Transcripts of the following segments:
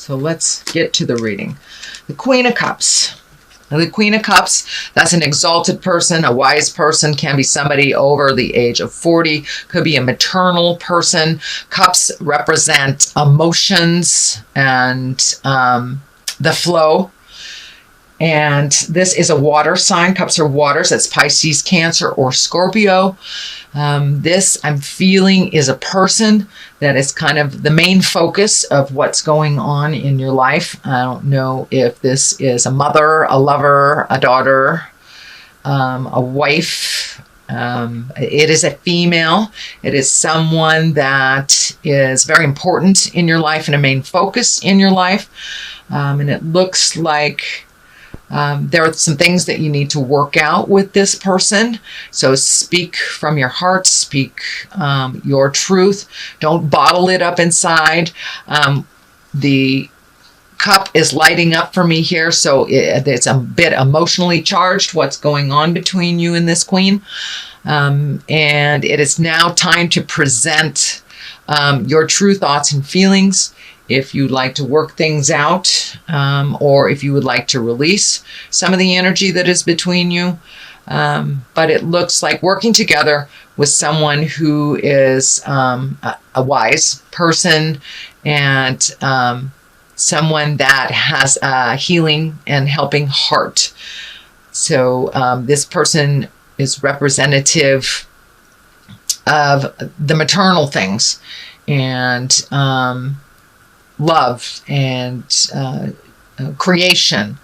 So let's get to the reading. The Queen of Cups. Now, the Queen of Cups, that's an exalted person, a wise person, can be somebody over the age of 40, could be a maternal person. Cups represent emotions and the flow. And this is a water sign. Cups are waters. That's Pisces, Cancer, or Scorpio. This, I'm feeling, is a person that is kind of the main focus of what's going on in your life. I don't know if this is a mother, a lover, a daughter, a wife. It is a female. It is someone that is very important in your life and a main focus in your life. And it looks like there are some things that you need to work out with this person. So speak from your heart, speak your truth. Don't bottle it up inside. The cup is lighting up for me here, so it's a bit emotionally charged, what's going on between you and this queen. And it is now time to present your true thoughts and feelings. If you'd like to work things out, or if you would like to release some of the energy that is between you. But it looks like working together with someone who is a wise person and someone that has a healing and helping heart. So this person is representative of the maternal things and love and creation.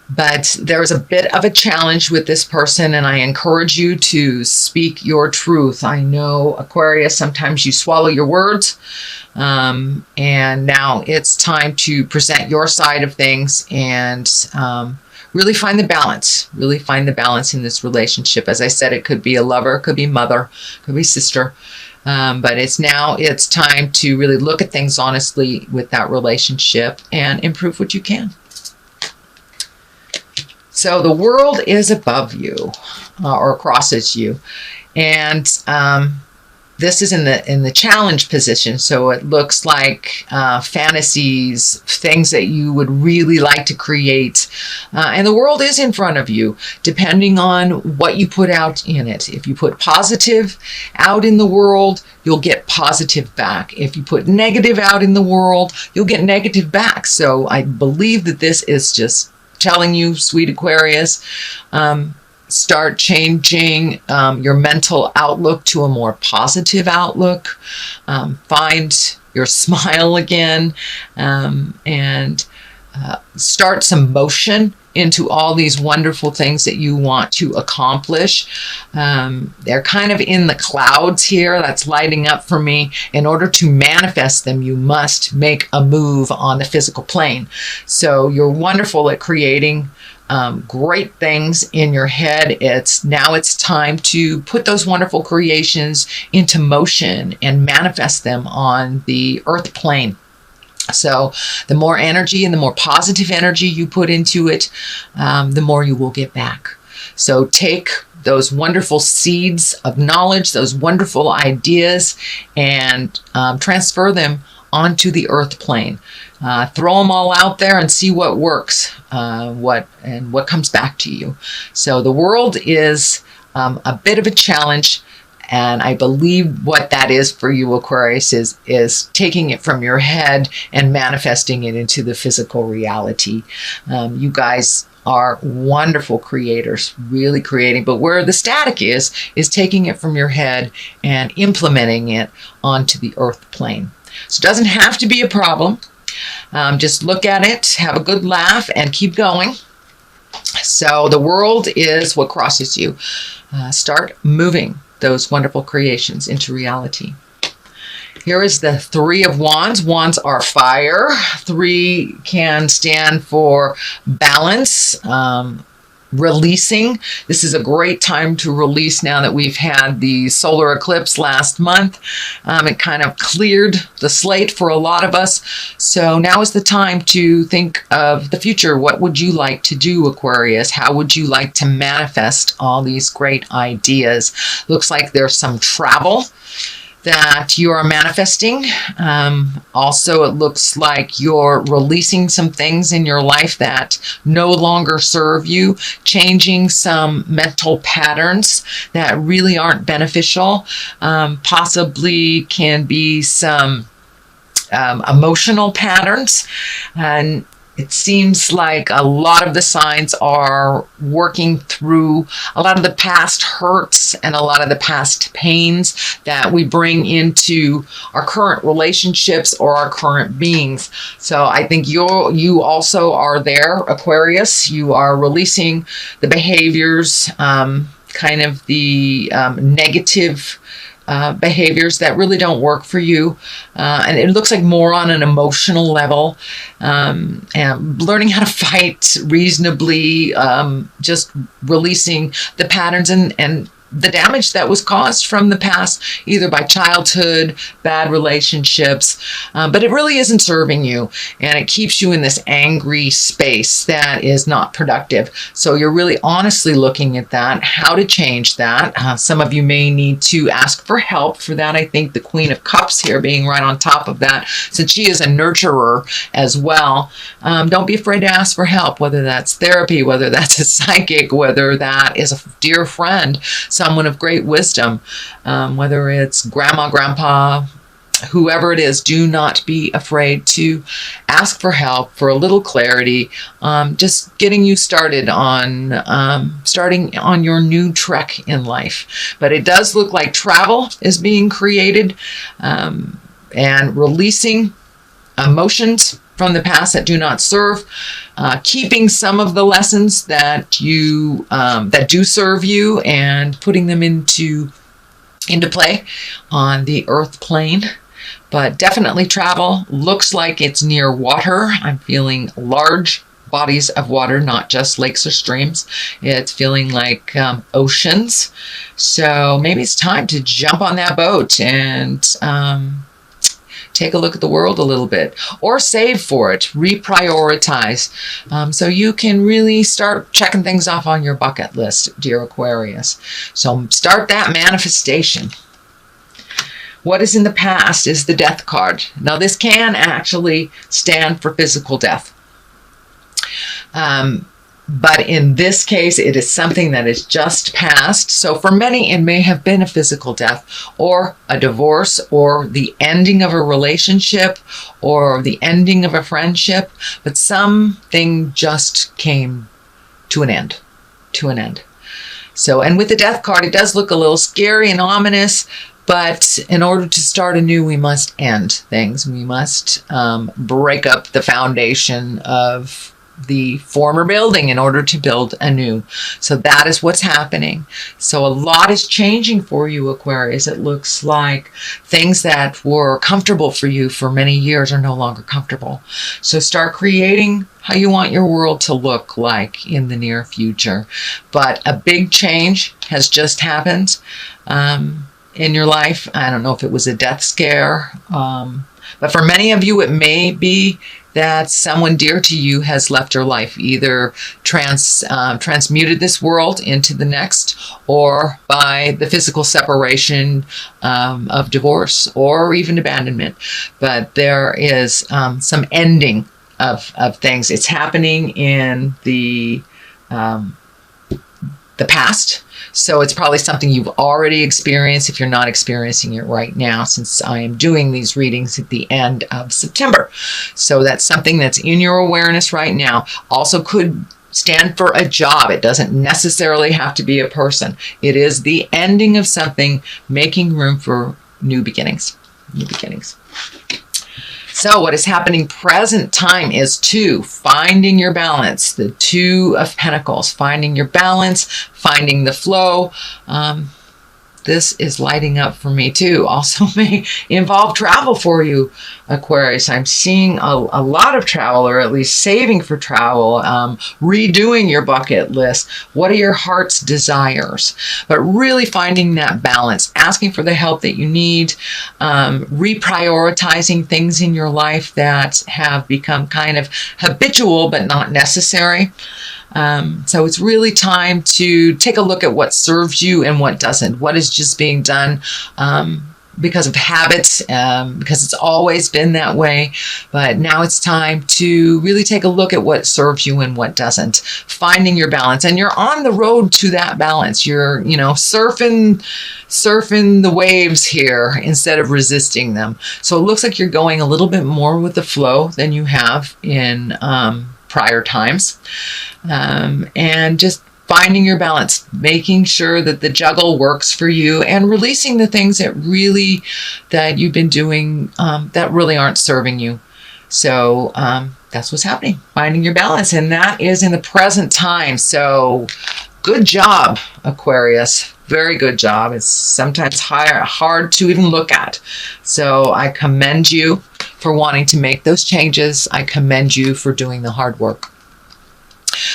But there is a bit of a challenge with this person, and I encourage you to speak your truth. I know, Aquarius, sometimes you swallow your words, and now it's time to present your side of things and really find the balance. Really find the balance in this relationship. As I said, it could be a lover, it could be mother, it could be sister. But it's time to really look at things honestly with that relationship and improve what you can. So the world is above you or crosses you. And this is in the challenge position. So it looks like fantasies, things that you would really like to create. And the world is in front of you, depending on what you put out in it. If you put positive out in the world, you'll get positive back. If you put negative out in the world, you'll get negative back. So I believe that this is just telling you, sweet Aquarius, start changing your mental outlook to a more positive outlook. Find your smile again, and start some motion into all these wonderful things that you want to accomplish. They're kind of in the clouds here. That's lighting up for me. In order to manifest them, you must make a move on the physical plane. So you're wonderful at creating great things in your head. Now it's time to put those wonderful creations into motion and manifest them on the earth plane. So the more energy and the more positive energy you put into it, the more you will get back. So take those wonderful seeds of knowledge, those wonderful ideas, and transfer them onto the earth plane. Throw them all out there and see what works, what comes back to you. So the world is a bit of a challenge. And I believe what that is for you, Aquarius, is taking it from your head and manifesting it into the physical reality. You guys are wonderful creators, really creating. But where the static is taking it from your head and implementing it onto the earth plane. So it doesn't have to be a problem. Just look at it, have a good laugh, and keep going. So the world is what crosses you. Start moving those wonderful creations into reality. Here is the Three of Wands. Wands are fire. 3 can stand for balance, releasing. This is a great time to release now that we've had the solar eclipse last month. It kind of cleared the slate for a lot of us. So now is the time to think of the future. What would you like to do, Aquarius? How would you like to manifest all these great ideas? Looks like there's some travel that you are manifesting. Also, it looks like you're releasing some things in your life that no longer serve you, changing some mental patterns that really aren't beneficial, possibly can be some emotional patterns. And it seems like a lot of the signs are working through a lot of the past hurts and a lot of the past pains that we bring into our current relationships or our current beings. So I think you also are there, Aquarius. You are releasing the behaviors, kind of the negative behaviors that really don't work for you. And it looks like more on an emotional level, and learning how to fight reasonably, just releasing the patterns and the damage that was caused from the past, either by childhood, bad relationships, but it really isn't serving you, and it keeps you in this angry space that is not productive. So you're really honestly looking at that, how to change that. Some of you may need to ask for help for that. I think the Queen of Cups here being right on top of that, since she is a nurturer as well. Don't be afraid to ask for help, whether that's therapy, whether that's a psychic, whether that is a dear friend, someone of great wisdom, whether it's grandma, grandpa, whoever it is. Do not be afraid to ask for help, for a little clarity, just getting you started on starting on your new trek in life. But it does look like travel is being created, and releasing emotions from the past that do not serve, keeping some of the lessons that you that do serve you and putting them into play on the earth plane. But definitely travel. Looks like it's near water. I'm feeling large bodies of water, not just lakes or streams. It's feeling like oceans. So maybe it's time to jump on that boat and take a look at the world a little bit, or save for it, reprioritize, so you can really start checking things off on your bucket list, dear Aquarius. So start that manifestation. What is in the past is the Death card. Now this can actually stand for physical death. But in this case, it is something that is just past. So for many, it may have been a physical death, or a divorce, or the ending of a relationship, or the ending of a friendship. But something just came to an end. So, and with the Death card, it does look a little scary and ominous. But in order to start anew, we must end things. We must break up the foundation of the former building in order to build anew. So that is what's happening. So a lot is changing for you, Aquarius. It looks like things that were comfortable for you for many years are no longer comfortable. So start creating how you want your world to look like in the near future. But a big change has just happened in your life. I don't know if it was a death scare, but for many of you, it may be that someone dear to you has left your life, either transmuted this world into the next, or by the physical separation of divorce or even abandonment. But there is some ending of things. It's happening in the past. So it's probably something you've already experienced if you're not experiencing it right now, since I am doing these readings at the end of September. So that's something that's in your awareness right now. Also could stand for a job. It doesn't necessarily have to be a person. It is the ending of something, making room for new beginnings. So what is happening present time is 2, finding your balance, the 2 of Pentacles, finding your balance, finding the flow. This is lighting up for me too. Also may involve travel for you, Aquarius. I'm seeing a lot of travel, or at least saving for travel, redoing your bucket list. What are your heart's desires? But really finding that balance, asking for the help that you need, reprioritizing things in your life that have become kind of habitual but not necessary. So it's really time to take a look at what serves you and what doesn't. What is just being done because of habits, because it's always been that way. But now it's time to really take a look at what serves you and what doesn't. Finding your balance, and you're on the road to that balance. You're, surfing the waves here instead of resisting them. So it looks like you're going a little bit more with the flow than you have in prior times, and just finding your balance, making sure that the juggle works for you, and releasing the things that you've been doing that really aren't serving you. So that's what's happening, finding your balance, and that is in the present time. So good job, Aquarius. Very good job. It's sometimes hard to even look at. So I commend you for wanting to make those changes. I commend you for doing the hard work.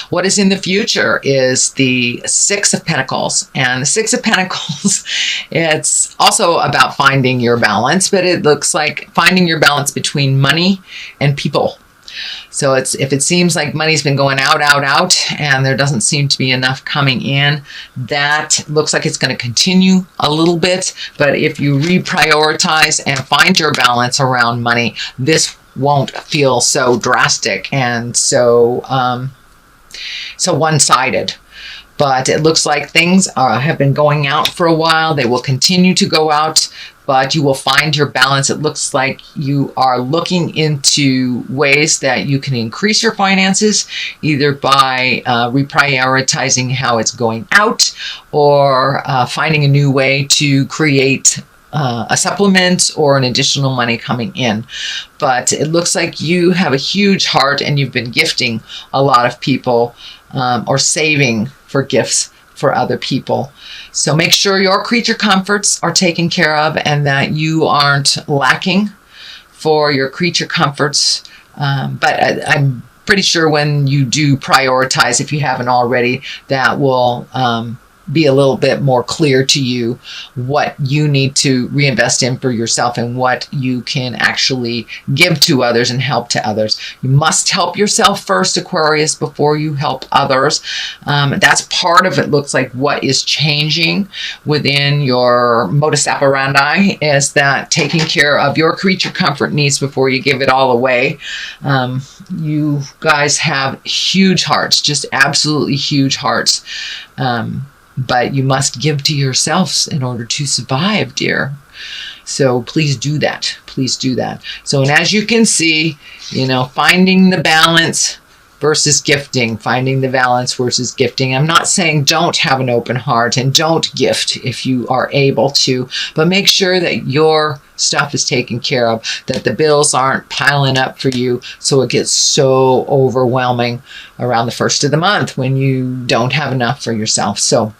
What is in the future is the Six of Pentacles. And the Six of Pentacles, it's also about finding your balance, but it looks like finding your balance between money and people. So if it seems like money's been going out, and there doesn't seem to be enough coming in, that looks like it's going to continue a little bit. But if you reprioritize and find your balance around money, this won't feel so drastic and so one-sided. But it looks like things have been going out for a while. They will continue to go out, but you will find your balance. It looks like you are looking into ways that you can increase your finances, either by reprioritizing how it's going out, or finding a new way to create a supplement or an additional money coming in. But it looks like you have a huge heart, and you've been gifting a lot of people, or saving for gifts for other people. So make sure your creature comforts are taken care of, and that you aren't lacking for your creature comforts. But I'm pretty sure when you do prioritize, if you haven't already, that will be a little bit more clear to you what you need to reinvest in for yourself, and what you can actually give to others and help to others. You must help yourself first, Aquarius, before you help others. That's part of it. Looks like what is changing within your modus operandi is that taking care of your creature comfort needs before you give it all away. You guys have huge hearts, just absolutely huge hearts. But you must give to yourselves in order to survive, dear. So please do that. Please do that. So, and as you can see, finding the balance versus gifting, finding the balance versus gifting. I'm not saying don't have an open heart and don't gift if you are able to, but make sure that your stuff is taken care of, that the bills aren't piling up for you so it gets so overwhelming around the first of the month when you don't have enough for yourself. So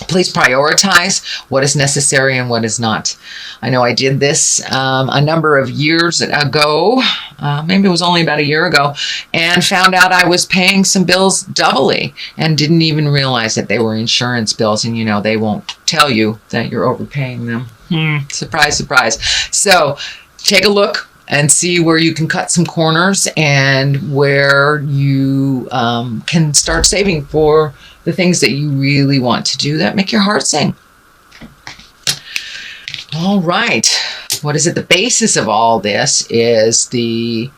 please prioritize what is necessary and what is not. I know I did this a number of years ago, maybe it was only about a year ago, and found out I was paying some bills doubly and didn't even realize that they were insurance bills. And they won't tell you that you're overpaying them. Surprise, surprise. So take a look and see where you can cut some corners, and where you can start saving for the things that you really want to do that make your heart sing. All right. What is it? The basis of all this is the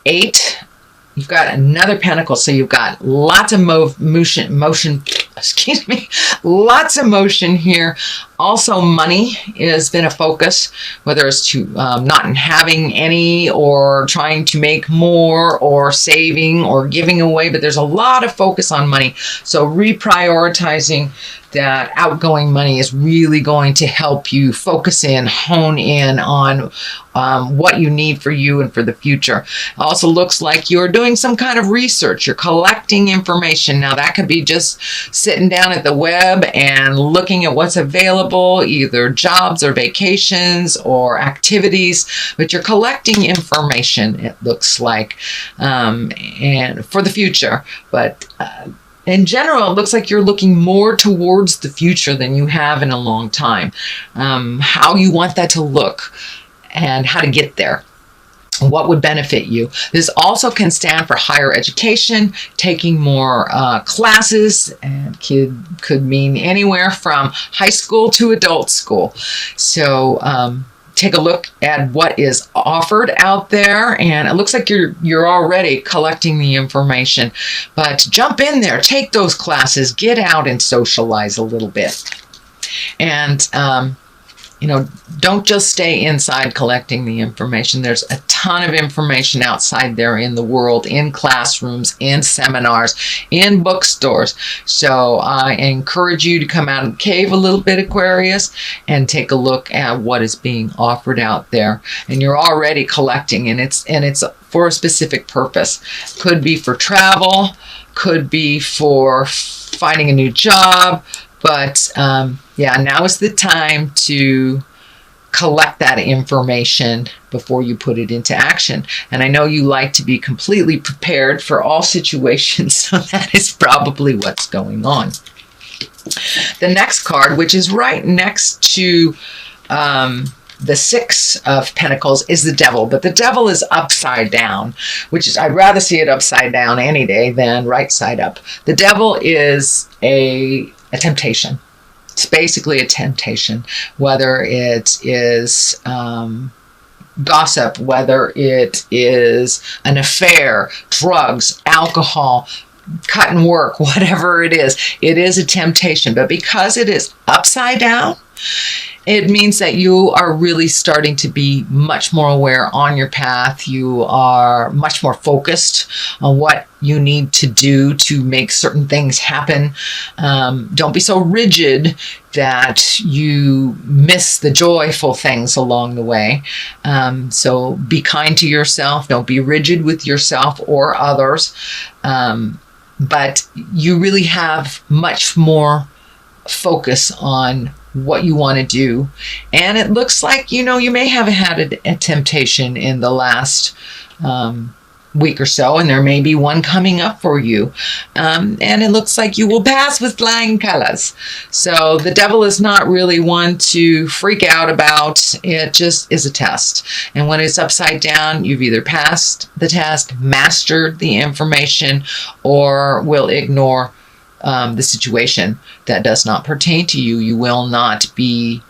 8. You've got another pentacle, so you've got lots of motion, excuse me, lots of motion here. Also, money has been a focus, whether it's to not having any, or trying to make more, or saving, or giving away, but there's a lot of focus on money. So reprioritizing that outgoing money is really going to help you focus in, hone in on what you need for you and for the future. It also looks like you're doing some kind of research. You're collecting information. Now that could be just sitting down at the web and looking at what's available, either jobs or vacations or activities, but you're collecting information, it looks like, and for the future. But in general, it looks like you're looking more towards the future than you have in a long time. How you want that to look and how to get there. What would benefit you? This also can stand for higher education, taking more classes, and could mean anywhere from high school to adult school. So take a look at what is offered out there, and it looks like you're already collecting the information. But jump in there, take those classes, get out and socialize a little bit. And don't just stay inside collecting the information. There's a ton of information outside there in the world, in classrooms, in seminars, in bookstores. So I encourage you to come out and cave a little bit, Aquarius, and take a look at what is being offered out there. And you're already collecting, and it's for a specific purpose. Could be for travel, could be for finding a new job. But yeah, now is the time to collect that information before you put it into action. And I know you like to be completely prepared for all situations, so that is probably what's going on. The next card, which is right next to the Six of Pentacles, is the Devil. But the Devil is upside down, which is, I'd rather see it upside down any day than right side up. The Devil is a temptation. It's basically a temptation, whether it is gossip, whether it is an affair, drugs, alcohol, cut and work, whatever it is a temptation. But because it is upside down, it means that you are really starting to be much more aware on your path. You are much more focused on what you need to do to make certain things happen. Don't be so rigid that you miss the joyful things along the way. So be kind to yourself. Don't be rigid with yourself or others. But you really have much more focus on what you want to do. And it looks like, you may have had a temptation in the last week or so, and there may be one coming up for you. And it looks like you will pass with flying colors. So the Devil is not really one to freak out about. It just is a test. And when it's upside down, you've either passed the test, mastered the information, or will ignore the situation that does not pertain to you. You will not be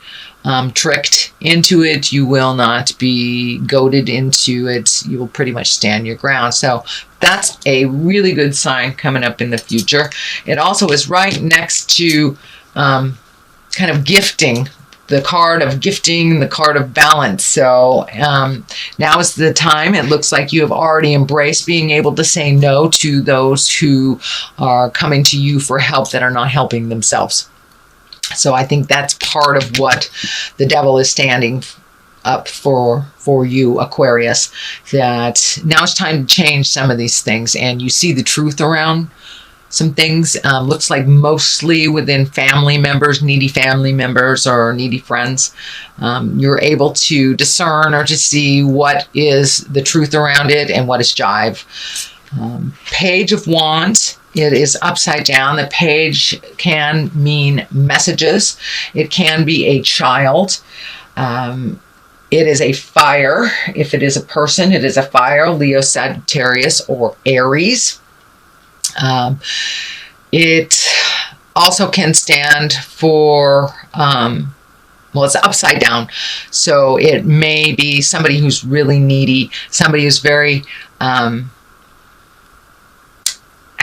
tricked into it. You will not be goaded into it. You will pretty much stand your ground. So that's a really good sign coming up in the future. It also is right next to kind of gifting, the card of gifting, the card of balance. So now is the time. It looks like you have already embraced being able to say no to those who are coming to you for help that are not helping themselves. So I think that's part of what the Devil is standing up for you, Aquarius, that now it's time to change some of these things, and you see the truth around some things. Looks like mostly within family members, needy family members or needy friends. You're able to discern or to see what is the truth around it and what is jive. Page of Wands. It is upside down. The page can mean messages. It can be a child. It is a fire. If it is a person, it is a fire. Leo, Sagittarius, or Aries. It also can stand for, it's upside down. So it may be somebody who's really needy, somebody who's very,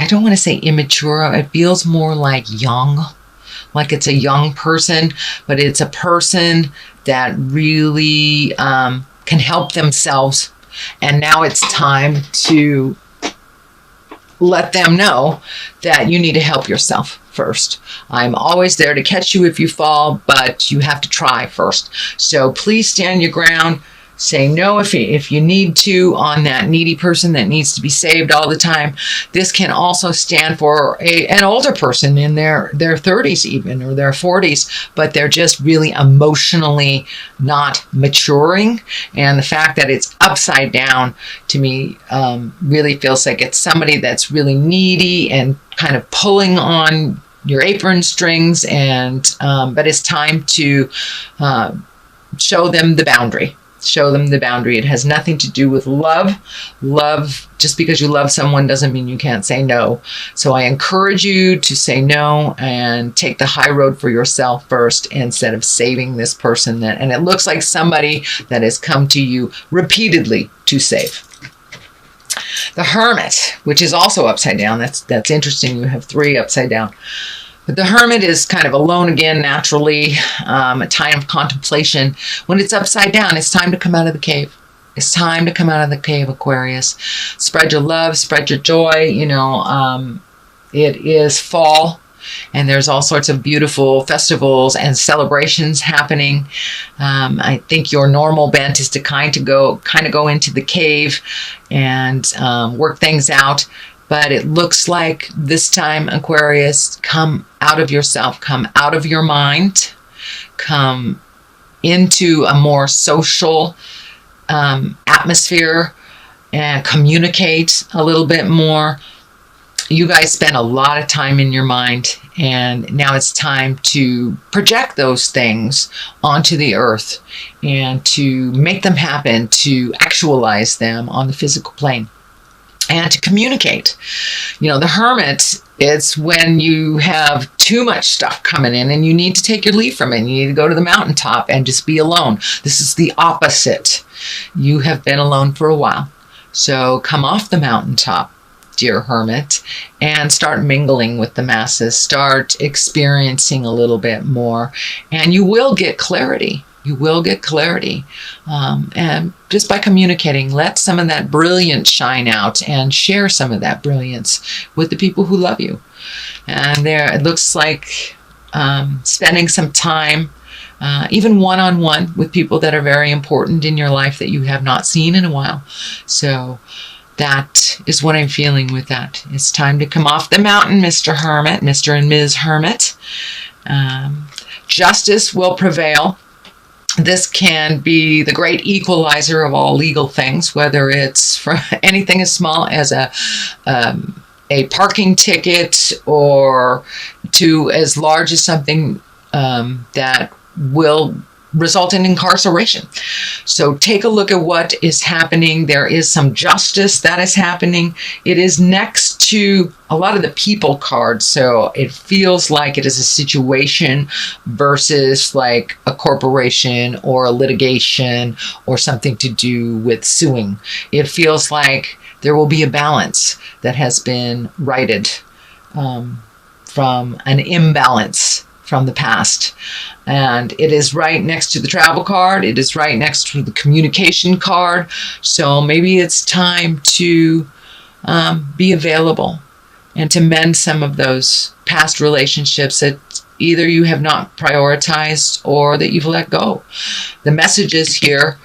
I don't want to say immature. It feels more like young, like it's a young person, but it's a person that really can help themselves. And now it's time to let them know that you need to help yourself first. I'm always there to catch you if you fall, but you have to try first. So please stand your ground. Say no if you need to on that needy person that needs to be saved all the time. This can also stand for an older person in their 30s even, or their 40s, but they're just really emotionally not maturing. And the fact that it's upside down to me really feels like it's somebody that's really needy and kind of pulling on your apron strings, and but it's time to show them the boundary. Show them the boundary. It has nothing to do with love. Love, just because you love someone doesn't mean you can't say no. So I encourage you to say no and take the high road for yourself first instead of saving this person and it looks like somebody that has come to you repeatedly to save. The Hermit, which is also upside down. That's interesting. You have 3 upside down. But the Hermit is kind of alone again, naturally, a time of contemplation. When it's upside down, it's time to come out of the cave. It's time to come out of the cave, Aquarius. Spread your love, spread your joy. It is fall, and there's all sorts of beautiful festivals and celebrations happening. I think your normal bent is to kind of go into the cave and work things out. But it looks like this time, Aquarius, come out of yourself, come out of your mind, come into a more social atmosphere and communicate a little bit more. You guys spend a lot of time in your mind, and now it's time to project those things onto the earth and to make them happen, to actualize them on the physical plane. And to communicate. The Hermit, it's when you have too much stuff coming in and you need to take your leave from it. You need to go to the mountaintop and just be alone. This is the opposite. You have been alone for a while. So come off the mountaintop, dear Hermit, and start mingling with the masses. Start experiencing a little bit more. And you will get clarity. You will get clarity. And just by communicating, let some of that brilliance shine out and share some of that brilliance with the people who love you. And it looks like spending some time, even one-on-one with people that are very important in your life that you have not seen in a while. So that is what I'm feeling with that. It's time to come off the mountain, Mr. Hermit, Mr. and Ms. Hermit. Justice will prevail. This can be the great equalizer of all legal things, whether it's for anything as small as a parking ticket or to as large as something that will result in incarceration. So take a look at what is happening. There is some justice that is happening. It is next to a lot of the people cards. So it feels like it is a situation versus like a corporation or a litigation or something to do with suing. It feels like there will be a balance that has been righted from an imbalance from the past. And it is right next to the travel card. It is right next to the communication card. So maybe it's time to be available and to mend some of those past relationships that either you have not prioritized or that you've let go. The messages here,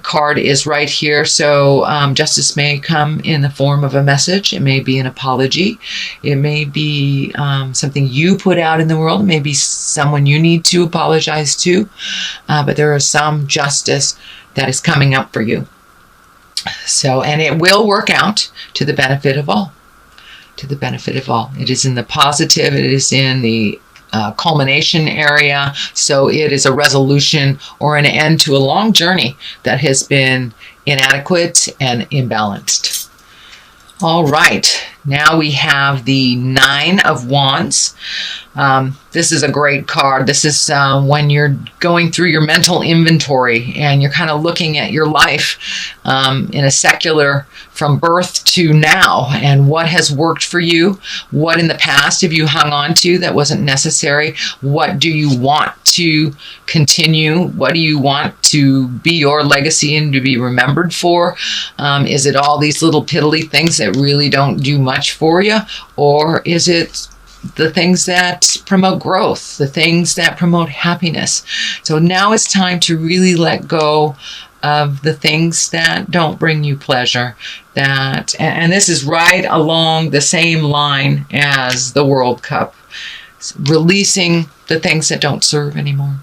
card is right here. So justice may come in the form of a message. It may be an apology. It may be something you put out in the world. It may be someone you need to apologize to. But there is some justice that is coming up for you. So, and it will work out to the benefit of all. To the benefit of all. It is in the positive. It is in the culmination area. So it is a resolution or an end to a long journey that has been inadequate and imbalanced. All right. Now we have the 9 of Wands. This is a great card. This is when you're going through your mental inventory and you're kind of looking at your life in a secular from birth to now and what has worked for you, what in the past have you hung on to that wasn't necessary, what do you want to continue, what do you want to be your legacy and to be remembered for? Is it all these little piddly things that really don't do much for you, or is it the things that promote growth, the things that promote happiness? So now it's time to really let go of the things that don't bring you pleasure. And this is right along the same line as the World Cup, releasing the things that don't serve anymore.